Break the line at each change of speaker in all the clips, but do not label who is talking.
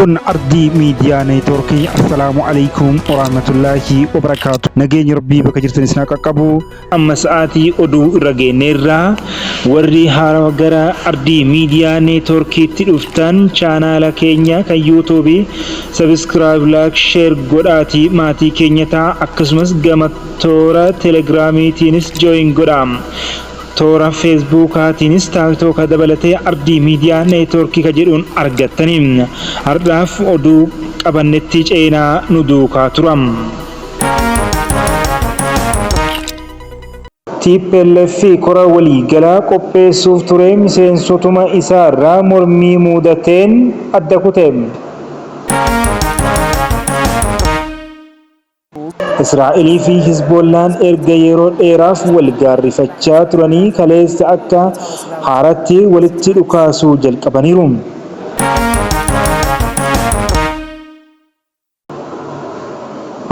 kun Ardii Miidiyaa Neetwoorkii. Assalaamu alaikum warahmatullaahi wabarakaatu. Nageenyi Rabbii bakka jirtan isin haa qaqqabu. Amma sa'aatii oduu irra geenyeerraa. Warri haarawaa gara Ardii Miidiyaa Neetwoorkiitti dhuftan chaanaala keenya kan yuutuubii sabiskiraayib, laayik, sheer godhaatii maatii keenya ta'a. Akkasumas gama toora telegiraamiitiinis jooyin godhaa. Toora feesbuukaatiinis taaktoka dabalatee Ardii Miidiyaa Neetwoorkii ka jedhuun argattanii. Har'aaf oduu qabannetti ceenaa nu duukaa turam. TPLF kora walii galaa qopheessuuf ture miseensotuma isaa irraa mormii muudateen adda kute. Israa'elii fi Hizbollaan erga yeroo dheeraaf wal gaarrifachaa turanii kaleessa akka haaratti walitti dhukaasuu jalqabaniiru.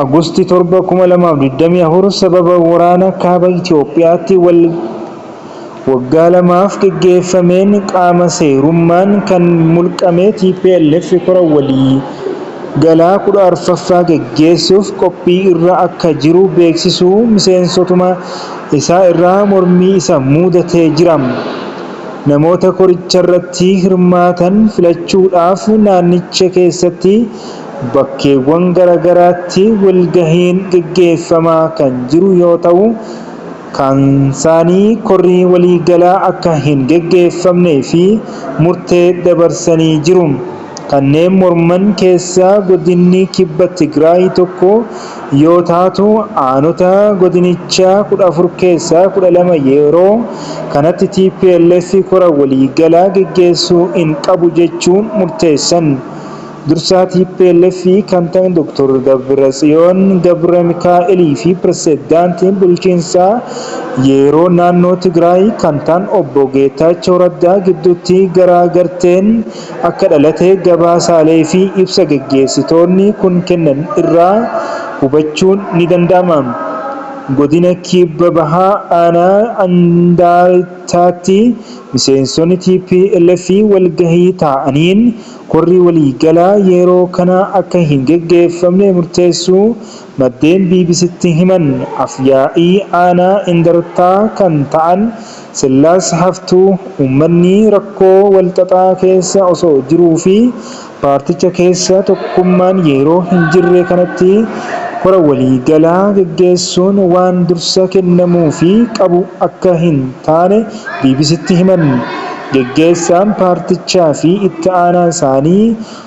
Agustii 7, 2024 sababa waraana kaaba Itoophiyaatti waggaa lamaaf geggeeffameen qaama seerummaan kan mulqame TPLF kora walii galaa 14ffaa geggeessuuf qophii irra akka jiru beeksisuu miseensotuma isaa irraa mormii isa muudatee jira. Namoota koricha irratti hirmaatan filachuudhaaf naannicha keessatti bakkeewwan garagaraatti walgahiin geggeeffamaa kan jiru yoo ta'u, kan isaanii korri waliigalaa akka hin geggeeffamnee fi murtee dabarsanii jiru. Kanneen morman keessaa godinni kibba Tigraay tokko yoo taatu, aanota godinichaa 14 keessaa 12 yeroo kanatti TPLF kora waliigalaa geggeessuu hin qabu jechuun murteessan. Dursaa TPLF kan ta'an Dr. Dabratsiyoon Gabramikaa'elii fi pirezidaantiin bulchiinsaa yeroo naannoo Tigraay kan ta'an obbo Geetaachoo Raddaa gidduutti garaagarteen akka dhalate gabaasaalee fi ibsa geggeessitoonni kun kennan irraa hubachuun ni danda'ama. Godina kibba bahaa aanaa Andaartaatti miseensonni TPLF walgahii taa'aniin korri waliigalaa yeroo kana akka hin geggeeffamne murteessuu maddeen BBCtti himan. Afyaa'ii aanaa Indartaa kan ta'an Sillaas Haftuu uummanni rakkoo walxaxaa keessa osoo jiruu fi paarticha keessa tokkummaan yeroo hin jirre kanatti kora waliigalaa geggeessuun waan dursa kennamuu fi qabu akka hin taane BBCtti himan. Geggeessaan paartichaa fi itti aanaa isaanii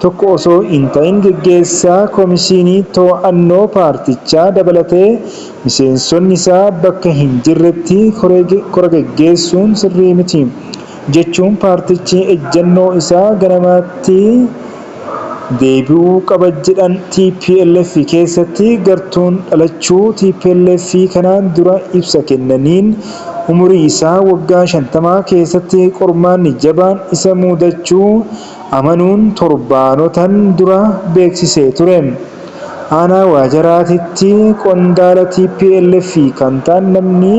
tokko osoo hin ta'in geggeessaa komishinii to'annoo paartichaa dabalatee miseensonni isaa bakka hin jirretti kora geggeessuun sirrii miti jechuun paartichi ejjennoo isaa ganamaatti deebi'uu qaba jedhan. TPLF keessatti gartuun dhalachuu TPLF kanaan dura ibsa kennaniin umurii isaa waggaa 50 keessatti qormaanni jabaan isa mudachuu amanuun torbaanotan dura beeksisee ture. Aanaa Waajjiraatitti qondaala TPLF kan ta'an namni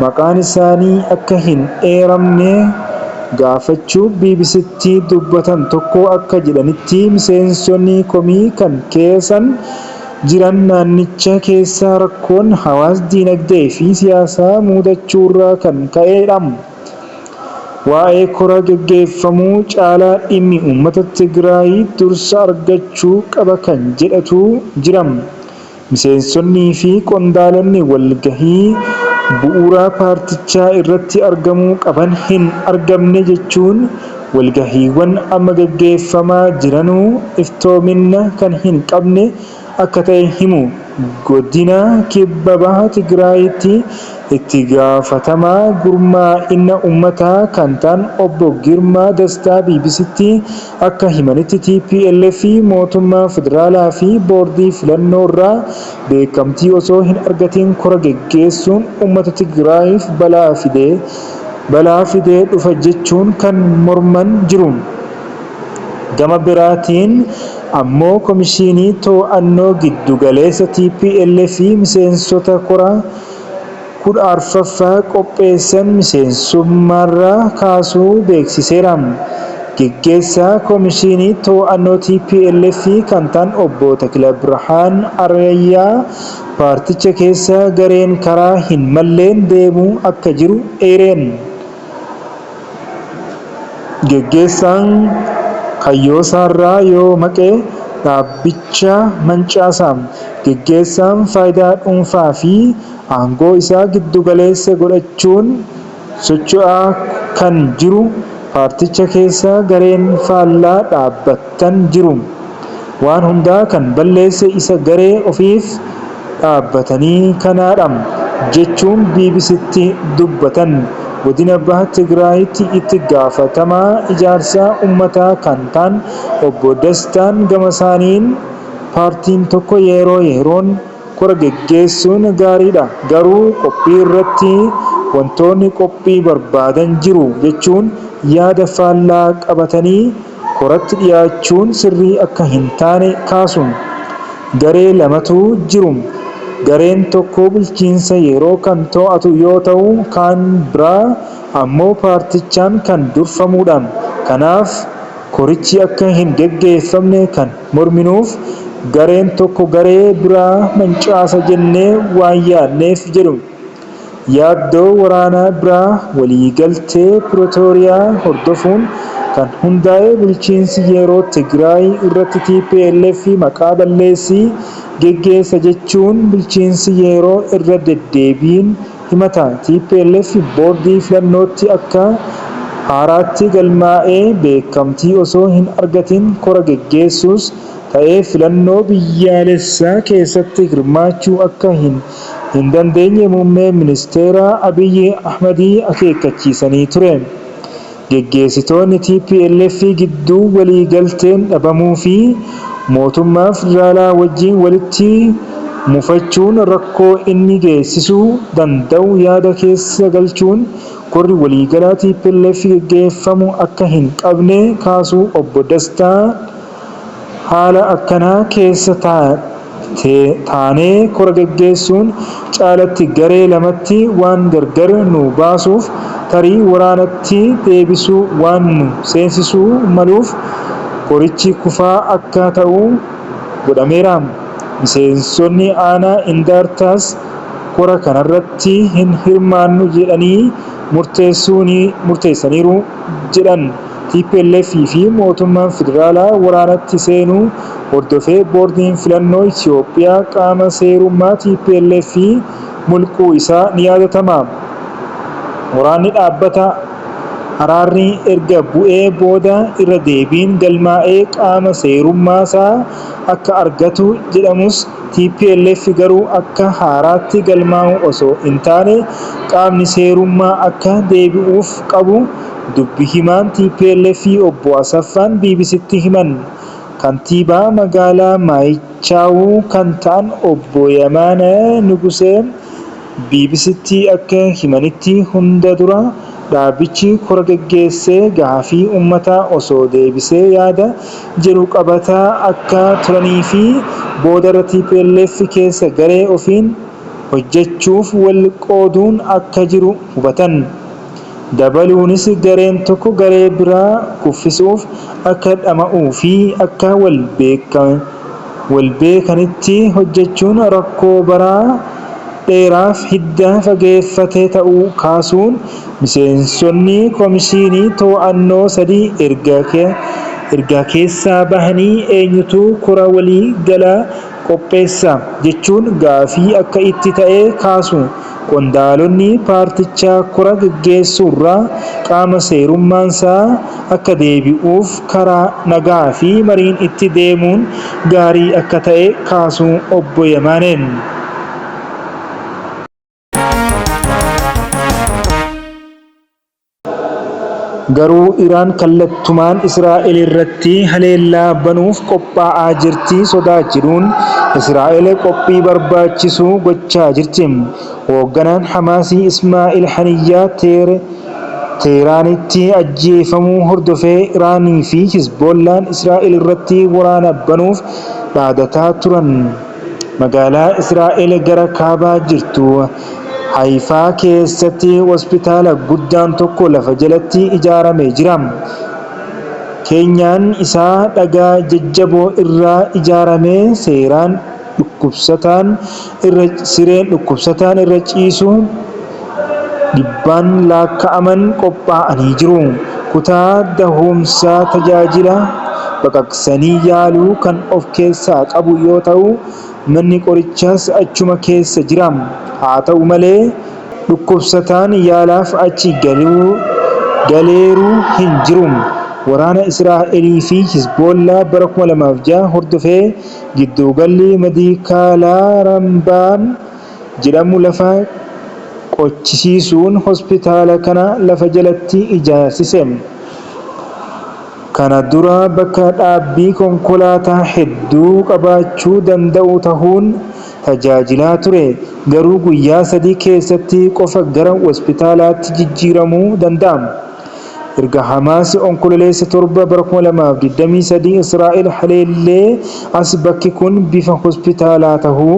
maqaan isaanii akka hin eeramne gaafachuu BBCtti dubbatan tokko akka jedhanitti miseensonni komii kan keessan jiran naannicha keessaa rakkoon hawaas diinagdee fi siyaasaa mudachuurraa kan ka'edha. Waa'ee kora geggeeffamuu caalaa dhimmi uummata Tigraay dursa argachuu qaba kan jedhatu jira. Miseensonnii fi qondaalonni walgahii bu'uura paartichaa irratti argamuu qaban hin argamne jechuun walgahiiwwan amma geggeeffamaa jiranuu iftoomina kan hin qabne akka ta'e himu. Godina kibba baha Tigraayitti itti gaafatamaa gurmaa'ina uummataa kan ta'an obbo Girmaa Dastaa BBCtti akka himanitti TPLF mootummaa federaalaa fi boordii filannoo irraa beekamtii osoo hin argatiin kora geggeessuun uummata Tigraayiif balaa fidee dhufa jechuun kan morman jiru. Gama biraatiin ammoo komishinii to'annoo giddugaleessa TPLF miseensota kora 14ffaa qopheessan miseensummaarraa kaasuu beeksiseera. Geggeessaa Koomishinii To'annoo TPLF kan ta'an obbo Takila Birhaan Arayyaa paarticha keessa gareen karaa hin malleen deemuu akka jiru eereen. Geggeessaan Kayyoosaarraa yoo maqee dhaabbicha mancaasa. Geggeessaan faayidaa dhuunfaa fi aangoo isaa giddu galeessa godhachuun socho'aa kan jiru paarticha keessa gareen faallaa dhaabbatan jiru. Waan hundaa kan balleesse isa garee ofiif dhaabbatanii kanaadha jechuun BBC'tti dubbatan. Godina Baha Tigraayitti itti gaafatamaa ijaarsa uummataa kan ta'an obbo Dastaan Gamasaaniin paartiin tokko yeroo yeroon kora geggeessuun gaariidha. Garuu qophii irratti wantoonni qophii barbaadan jiru jechuun yaada faallaa qabatanii koratti dhiyaachuun sirrii akka hin taane kaasu. Garee lamatu jiru. Gareen tokko bulchiinsa yeroo kan to'atu yoo ta'u kan biraa ammoo paartichaan kan durfamudha. Kanaaf korichi akka hin geggeeffamne kan morminuuf gareen tokko garee biraa mancaasa jennee waan yaadneef jedhu. Yaaddoo waraanaa biraa waliigaltee Pirootooriyaa hordofuun kan hundaa'e bulchiinsi yeroo Tigraay irratti TPLF maqaa balleessii geggeessa jechuun bulchiinsi yeroo irra deddeebiin himata. TPLF boordii filannootti akka haaraatti galmaa'ee beekamtii osoo hin argatin kora geggeessuus ta'ee filannoo biyyaalessaa keessatti hirmaachuu akka hin dandeenye muummee ministeera Abiyyi Ahmedii akeekkachiisanii ture. Geggeessitoonni TPLF gidduu waliigalteen dhabamuu fi mootummaa federaalaa wajjin walitti mufachuun rakkoo inni geessisuu danda'u yaada keessa galchuun korri waliigalaa TPLF geggeeffamu akka hin qabne kaasuu obbo Dastaa haala akkanaa keessa taanee kora geggeessuun caalatti garee lamatti waan gargar nu baasuuf tarii waraanatti deebisuu waan nu seensisuu maluuf korichi kufaa akka ta'u godhameera. Miseensonni aanaa Indaartaas kora kanarratti hin hirmaannu jedhanii murteessaniiru jedhan. TPLF fi mootummaan federaalaa waraanatti seenuu hordofee boordiin filannoo Itoophiyaa qaama seerummaa TPLF mulquu isaa ni yaadatama. Waraanni dhaabbata araarri erga bu'ee booda irra deebiin galmaa'ee qaama seerummaa isaa akka argatu jedhamus TPLF garuu akka haaraatti galmaa'u osoo hin taane qaamni seerummaa akka deebi'uuf qabu dubbi himaan TPLF obbo Asaffaan BBC'tti himan. Kantiibaa magaalaa Maayichaawuu kan ta'an obbo Yamaana Nugusee BBC'tti akka himanitti hunda dura dhaabbichi kora geggeessee gaafii uummataa osoo deebisee yaada jedhu qabataa akka turanii fi boodarra TPLF keessa garee ofiin hojjechuuf wal qooduun akka jiru hubatan. Dabaluunis gareen tokko garee biraa kuffisuuf akka dhama'uu fi akka wal beekanitti hojjechuun rakkoo baraa dheeraaf hidda fageeffate ta'uu kaasuun miseensonni koomishinii to'annoo sadii erga keessaa bahanii eenyutu kora walii galaa qopheessa jechuun gaafii akka itti ta'e kaasu. Qondaalonni paartichaa kora geggeessuurraa qaama seerummaansaa akka deebi'uuf karaa nagaa fi mariin itti deemuun gaarii akka ta'e kaasuu obbo Yamaaneen. Garuu Iraan kallattumaan Israa'el irratti haleellaa banuuf qophaa'aa jirti sodaachiduun Israa'el qophii barbaachisu gochaa jirti. Hoogganaan Hamaasii Ismaa'il Haniyyaa Teeraanitti ajjeefamuu hordofee Iraanii fi Hizboollaan Israa'el irratti waraana banuuf dhaadataa turan. Magaalaa Israa'el gara kaabaa jirtu Haifaa keessatti hospitaala guddaan tokko lafa jalatti ijaaramee jira. Keenyan isaa dhagaa jajjaboo irraa ijaarame sireen dhukkubsataan irra ciisu dhibbaan lakkaa'aman qophaa'anii jiru. Kutaa dahumsaa tajaajila baqaqsanii yaaluu kan of keessaa qabu yoo ta'u, manni qorichaas achuma keessa jira. Haa ta'u malee dhukkubsataan yaalaaf achi galeeru hin jiru. Waraana Israa'elii fi Hizbollaa bara 2006 hordofee gidduugalli meedikaalaa Rambaan jedhamu lafa qochisiisuun hospitaala kana lafa jalatti ijaarsise. Kana dura bakka dhaabbii konkolaataa hedduu qabaachuu danda'u ta'uun tajaajilaa ture. Garuu guyyaa 3 keessatti qofa gara hospitaalaatti jijjiiramuu danda'a. Erga Hamaas onkololeessa 7 bara 2023 Israa'el haleellee as bakki kun bifa hospitaalaa ta'uu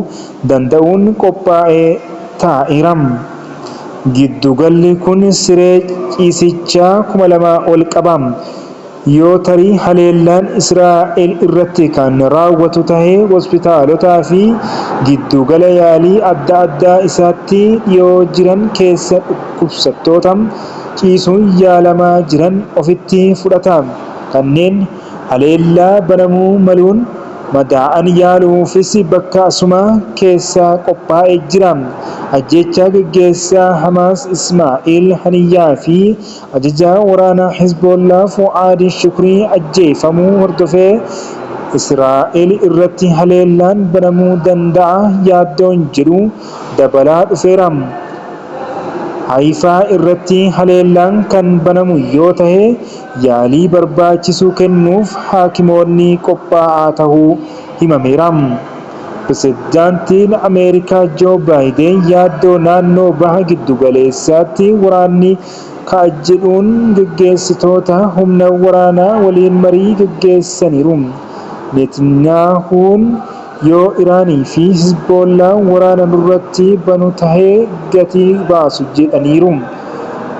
danda'uun qophaa'ee taa'eera. Giddugalli kun siree ciisichaa 2000 ol qaba. Yoo tarii haleellaan Israa'el irratti kan raawwatu ta'ee hospitaalotaa fi giddugala yaalii adda addaa isaatti dhiyoo jiran keessa dhukkubsattoota ciisuun yaalamaa jiran ofitti fudhata. Kanneen haleellaa banamuu maluun madaa'an yaaluufis bakka asuma keessa qophaa'ee jira. Ajjeechaa gaggeessaa Hamaas Ismaa'eel Haniyyaa fi ajajaa waraanaa Hizbollaa Fu'aad Shukrii ajjeefamuu hordofee Israa'el irratti haleellaan banamuu danda'a yaaddoon jedhu dabalaa dhufeera. Haifaa irratti haleellaan kan banamu yoo ta'e yaalii barbaachisu kennuuf haakimoonni qophaa'aa ta'uu himameera. Pirezidaantiin Ameerikaa Joo Baayiden yaaddoo naannoo baha giddugaleessaatti waraanni ka'a jedhuun gaggeessitoota humna waraanaa waliin marii gaggeessaniiru. Netanyahuun yoo Iraanii fi Hizbollaa waraana nurratti banu tahee gatii baasu jedhaniiru.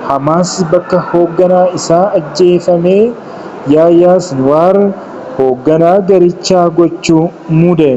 Hamaas bakka hoogganaa isaa ajjeefame Yahyaa Sinwaar hoogganaa garichaa gochuu muude.